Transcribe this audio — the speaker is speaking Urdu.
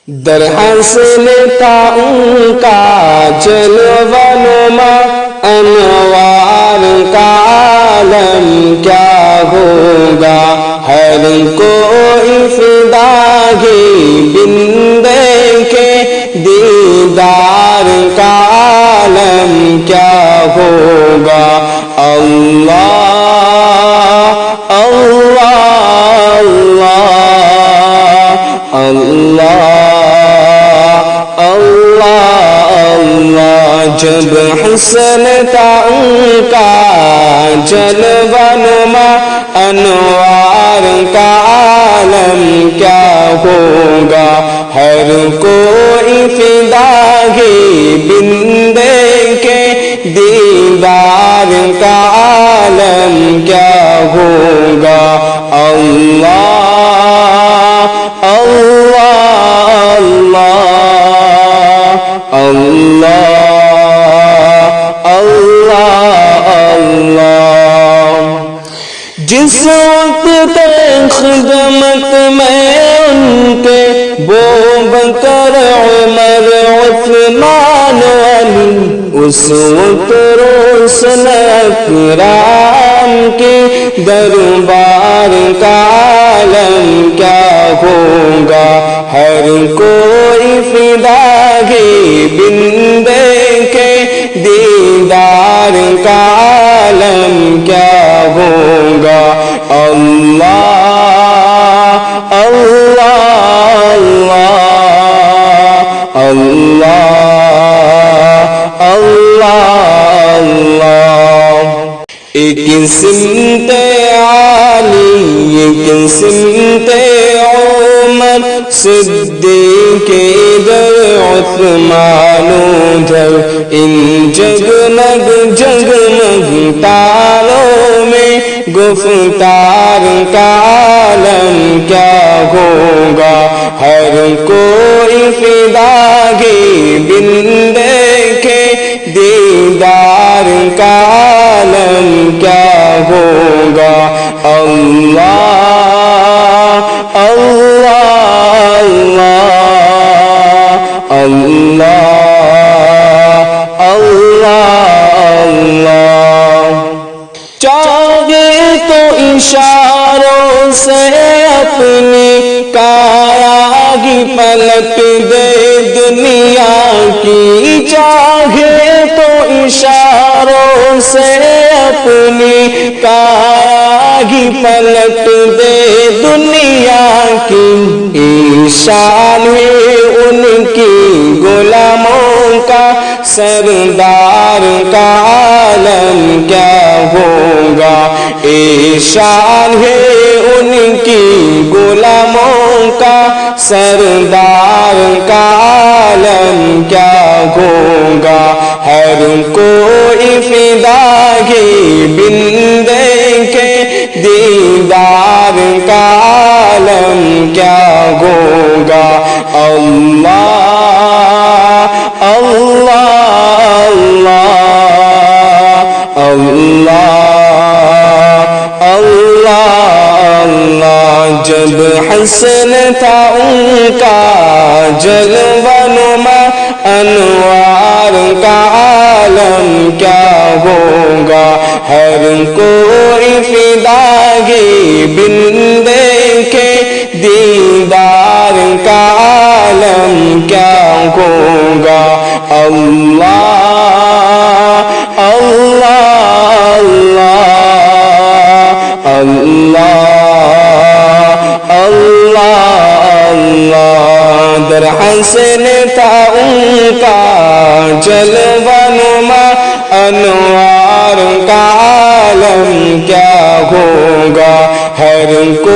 در حسن تھا ان کا جلوہ نما انوار کا عالم کیا ہوگا، ہر کوئی فدائی بندے کے دیدار کا عالم کیا ہوگا۔ اللہ اللہ اللہ اللہ اللہ اللہ، جب حسن تھا ان کا جلوہ نما انوار کا عالم کیا ہوگا، ہر کوئی فدائی بندے کے دیدار کا عالم کیا ہوگا۔ اللہ اللہ اللہ اللہ اللہ اللہ، جس وقت خدمت میں ان کے بوبکر عمر عثمان علی، اس وقت رسل اکرام کے دربار کا عالم کیا ہوگا، ہر کوئی فدائی بندے کے دیدار کا عالم کیا ہوگا۔ اللہ اللہ اللہ اللہ اللہ اللہ، ایک سمت عالی ایک سمت عمر صدیق ادھر عثمان ادھر، ان جگمگ جگمگ تاروں میں گفتار کا عالم کیا ہوگا، ہر کوئی فدائی بندے کے دیدار کا عالم کیا ہوگا۔ اللہ اللہ اللہ اللہ اللہ اللہ، چاہے تو اشاروں سے اپنی کایا پلٹ دے دنیا کی، چاہے تو اشاروں سے اپنی کایا پلٹ دے دنیا کی، شان ہے ان کی غلاموں کا سردار کا عالم کیا ہوگا، شان ہے ان کی غلاموں کا سردار کا عالم کیا ہوگا، ہر کوئی فدائی بندے کے دیدار کا عالم کیا ہوگا۔ اللہ اللہ اللہ اللہ اللہ اللہ، جب حسن تھا ان کا جلوہ نما انوار کا عالم کیا ہوگا، ہر کوئی فدائی بندے کے دیدار کا عالم کیا ہوگا۔ اللہ اللہ اللہ اللہ اللہ اللہ، در حسن تھا ان کا جلوہ نما انوار کا عالم کیا ہوگا، ہر کو